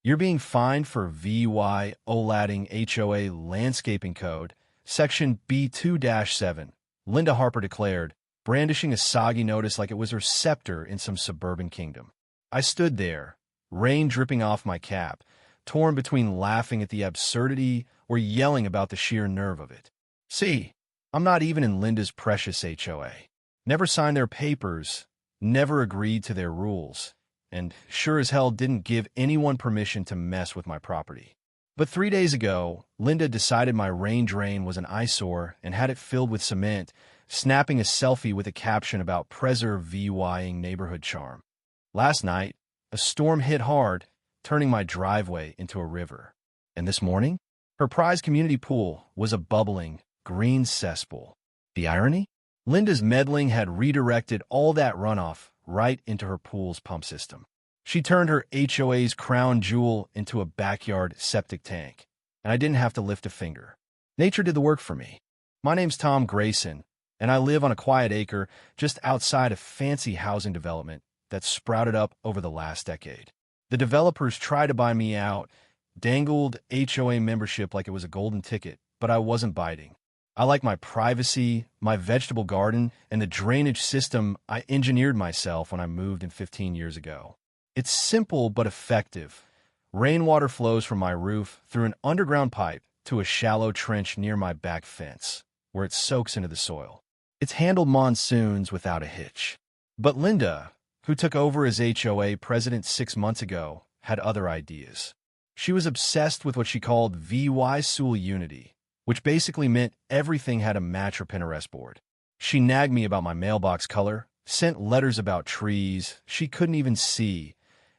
You're being fined for violating HOA landscaping code, section B2-7, Linda Harper declared, brandishing a soggy notice like it was her scepter in some suburban kingdom. I stood there, rain dripping off my cap, torn between laughing at the absurdity or yelling about the sheer nerve of it. See, I'm not even in Linda's precious HOA. Never signed their papers, never agreed to their rules, and sure as hell didn't give anyone permission to mess with my property. But 3 days ago, Linda decided my rain drain was an eyesore and had it filled with cement, snapping a selfie with a caption about preserving neighborhood charm. Last night, a storm hit hard, turning my driveway into a river. And this morning, her prized community pool was a bubbling, green cesspool. The irony? Linda's meddling had redirected all that runoff right into her pool's pump system. She turned her HOA's crown jewel into a backyard septic tank, and I didn't have to lift a finger. Nature did the work for me. My name's Tom Grayson, and I live on a quiet acre just outside a fancy housing development that sprouted up over the last decade. The developers tried to buy me out, dangled HOA membership like it was a golden ticket, but I wasn't biting. I like my privacy, my vegetable garden, and the drainage system I engineered myself when I moved in 15 years ago. It's simple but effective. Rainwater flows from my roof through an underground pipe to a shallow trench near my back fence, where it soaks into the soil. It's handled monsoons without a hitch. But Linda, who took over as HOA president 6 months ago, had other ideas. She was obsessed with what she called VY-Sul unity, which basically meant everything had to match her Pinterest board. She nagged me about my mailbox color, sent letters about trees she couldn't even see,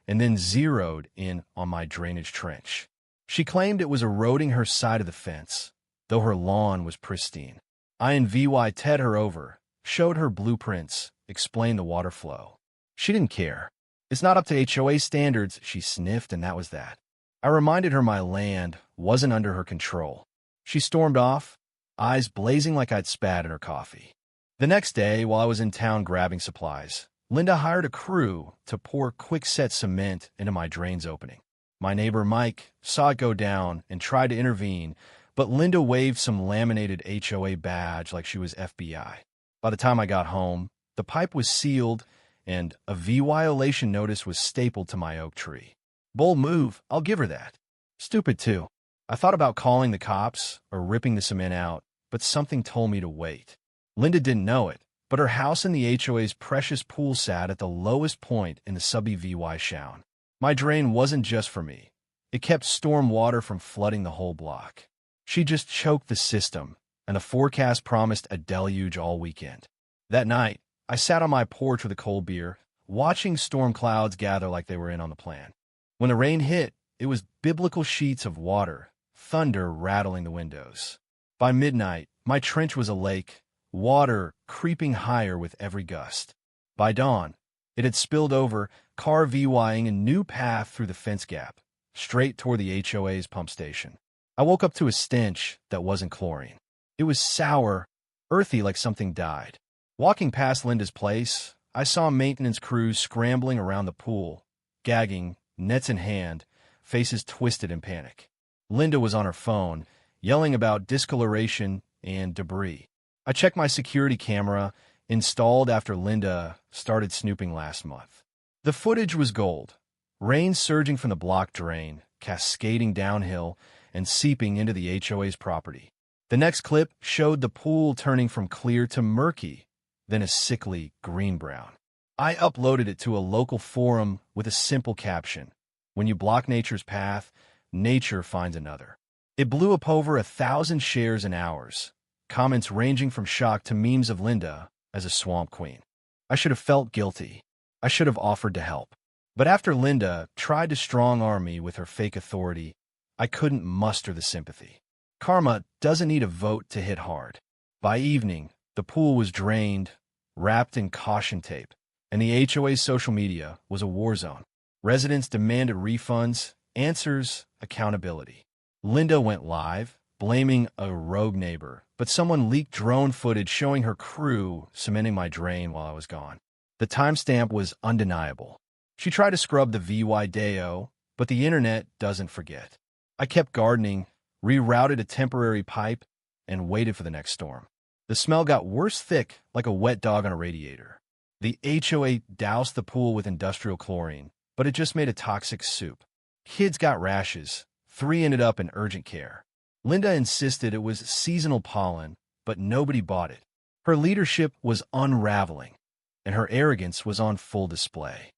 and then zeroed in on my drainage trench. She claimed it was eroding her side of the fence, though her lawn was pristine. I and VY-Ted her over, showed her blueprints, explained the water flow. She didn't care. It's not up to HOA standards, she sniffed, and that was that. I reminded her my land wasn't under her control. She stormed off, eyes blazing like I'd spat in her coffee. The next day, while I was in town grabbing supplies, Linda hired a crew to pour quick-set cement into my drains opening. My neighbor Mike saw it go down and tried to intervene, but Linda waved some laminated HOA badge like she was FBI. By the time I got home, the pipe was sealed and a violation notice was stapled to my oak tree. Bold move, I'll give her that. Stupid, too. I thought about calling the cops or ripping the cement out, but something told me to wait. Linda didn't know it, but her house in the HOA's precious pool sat at the lowest point in the subby VY Sound. My drain wasn't just for me. It kept storm water from flooding the whole block. She just choked the system, and the forecast promised a deluge all weekend. That night, I sat on my porch with a cold beer, watching storm clouds gather like they were in on the plan. When the rain hit, it was biblical sheets of water, thunder rattling the windows. By midnight, my trench was a lake, water creeping higher with every gust. By dawn, it had spilled over, car VYing a new path through the fence gap, straight toward the HOA's pump station. I woke up to a stench that wasn't chlorine. It was sour, earthy like something died. Walking past Linda's place, I saw maintenance crews scrambling around the pool, gagging, nets in hand, faces twisted in panic. Linda was on her phone, yelling about discoloration and debris. I checked my security camera, installed after Linda started snooping last month. The footage was gold. Rain surging from the block drain, cascading downhill, and seeping into the HOA's property. The next clip showed the pool turning from clear to murky, then a sickly green-brown. I uploaded it to a local forum with a simple caption: "When you block nature's path, nature finds another." It blew up over 1,000 shares in hours, comments ranging from shock to memes of Linda as a swamp queen. I should have felt guilty. I should have offered to help. But after Linda tried to strong-arm me with her fake authority, I couldn't muster the sympathy. Karma doesn't need a vote to hit hard. By evening, the pool was drained, wrapped in caution tape, and the HOA's social media was a war zone. Residents demanded refunds, answers, accountability. Linda went live, blaming a rogue neighbor, but someone leaked drone footage showing her crew cementing my drain while I was gone. The timestamp was undeniable. She tried to scrub the VY Deo, But the internet doesn't forget. I kept gardening, rerouted a temporary pipe, and waited for the next storm. The smell got worse thick, like a wet dog on a radiator. The HOA doused the pool with industrial chlorine, but it just made a toxic soup. Kids got rashes. 3 ended up in urgent care. Linda insisted it was seasonal pollen, but nobody bought it. Her leadership was unraveling, and her arrogance was on full display.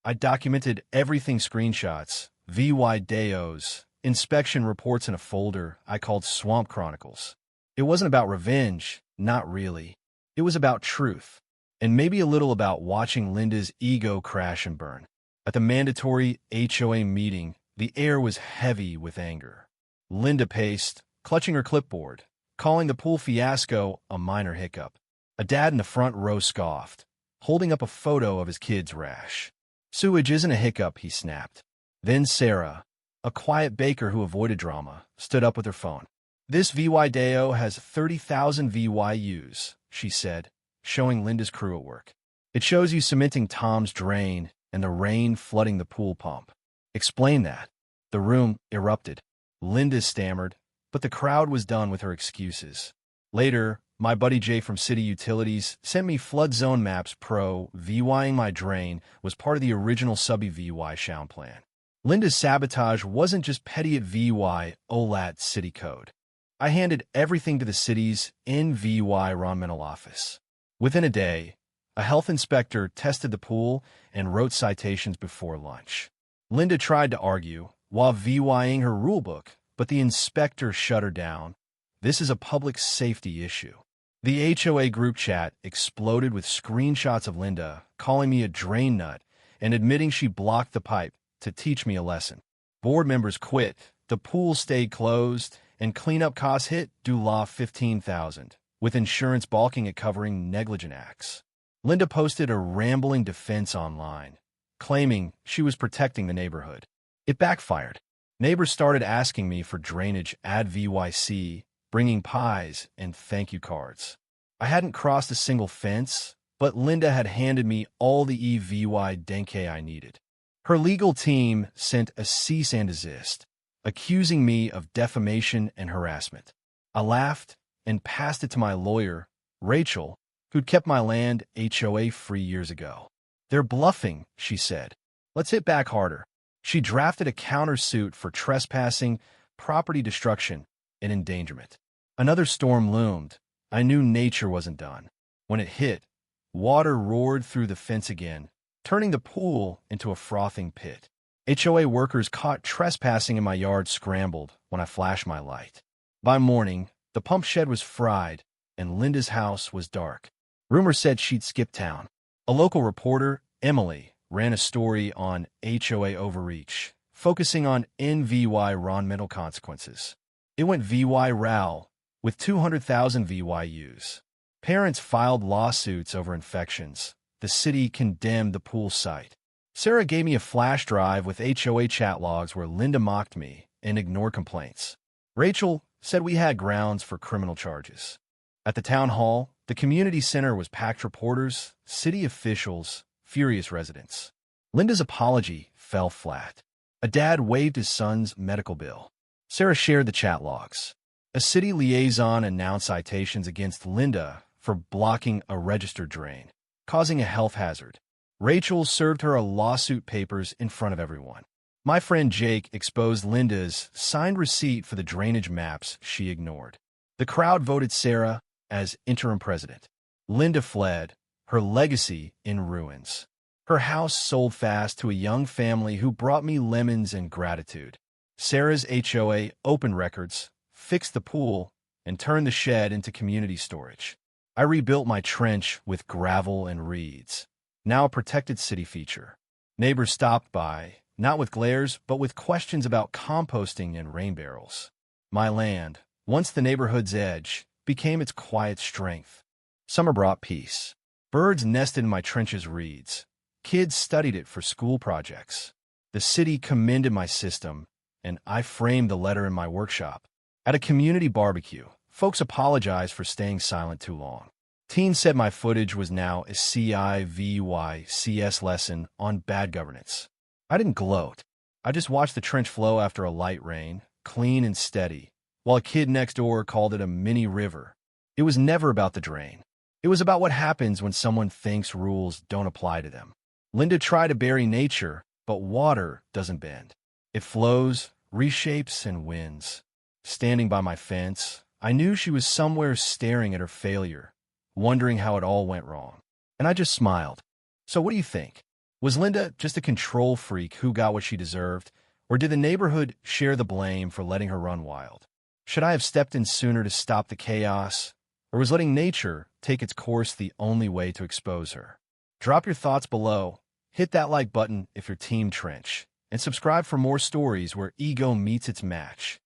I documented everything: screenshots, videos, inspection reports in a folder I called Swamp Chronicles. It wasn't about revenge, not really. It was about truth, and maybe a little about watching Linda's ego crash and burn. At the mandatory HOA meeting, the air was heavy with anger. Linda paced, clutching her clipboard, calling the pool fiasco a minor hiccup. A dad in the front row scoffed, holding up a photo of his kid's rash. "Sewage isn't a hiccup," he snapped. Then Sarah, a quiet baker who avoided drama, stood up with her phone. "This video has 30,000 views, she said, showing Linda's crew at work. "It shows you cementing Tom's drain and the rain flooding the pool pump." "Explain that." The room erupted. Linda stammered, but the crowd was done with her excuses. Later, my buddy Jay from City Utilities sent me flood zone maps. VYing my drain was part of the original Subby VY Sound plan. Linda's sabotage wasn't just petty at VY OLAT City Code. I handed everything to the city's NVY environmental office. Within a day, a health inspector tested the pool and wrote citations before lunch. Linda tried to argue while VYing her rulebook, but the inspector shut her down. "This is a public safety issue." The HOA group chat exploded with screenshots of Linda calling me a drain nut and admitting she blocked the pipe to teach me a lesson. Board members quit, the pool stayed closed, and cleanup costs hit DULA $15,000, with insurance balking at covering negligent acts. Linda posted a rambling defense online, claiming she was protecting the neighborhood. It backfired. Neighbors started asking me for drainage ad VYC, bringing pies and thank you cards. I hadn't crossed a single fence, but Linda had handed me all the EVY denke I needed. Her legal team sent a cease and desist, accusing me of defamation and harassment. I laughed and passed it to my lawyer, Rachel, who'd kept my land HOA free years ago. "They're bluffing," she said. "Let's hit back harder." She drafted a countersuit for trespassing, property destruction, and endangerment. Another storm loomed. I knew nature wasn't done. When it hit, water roared through the fence again, turning the pool into a frothing pit. HOA workers caught trespassing in my yard scrambled when I flashed my light. By morning, the pump shed was fried, and Linda's house was dark. Rumors said she'd skipped town. A local reporter, Emily, ran a story on HOA overreach, focusing on NVY environmental consequences. It went VY RAL, with 200,000 VYUs. Parents filed lawsuits over infections. The city condemned the pool site. Sarah gave me a flash drive with HOA chat logs where Linda mocked me and ignored complaints. Rachel said we had grounds for criminal charges. At the town hall, the community center was packed: reporters, city officials, furious residents. Linda's apology fell flat. A dad waived his son's medical bill. Sarah shared the chat logs. A city liaison announced citations against Linda for blocking a registered drain, causing a health hazard. Rachel served her a lawsuit papers in front of everyone. My friend Jake exposed Linda's signed receipt for the drainage maps she ignored. The crowd voted Sarah as interim president. Linda fled, her legacy in ruins. Her house sold fast to a young family who brought me lemons and gratitude. Sarah's HOA opened records, fixed the pool, and turned the shed into community storage. I rebuilt my trench with gravel and reeds, now a protected city feature. Neighbors stopped by, not with glares, but with questions about composting and rain barrels. My land, once the neighborhood's edge, became its quiet strength. Summer brought peace. Birds nested in my trench's reeds. Kids studied it for school projects. The city commended my system, and I framed the letter in my workshop. At a community barbecue, folks apologized for staying silent too long. Teens said my footage was now a CIVYCS lesson on bad governance. I didn't gloat. I just watched the trench flow after a light rain, clean and steady, while a kid next door called it a mini river. It was never about the drain. It was about what happens when someone thinks rules don't apply to them. Linda tried to bury nature, but water doesn't bend. It flows, reshapes, and wins. Standing by my fence, I knew she was somewhere staring at her failure, wondering how it all went wrong. And I just smiled. So what do you think? Was Linda just a control freak who got what she deserved, or did the neighborhood share the blame for letting her run wild? Should I have stepped in sooner to stop the chaos, or was letting nature take its course the only way to expose her? Drop your thoughts below, hit that like button if you're Team Trench, and subscribe for more stories where ego meets its match.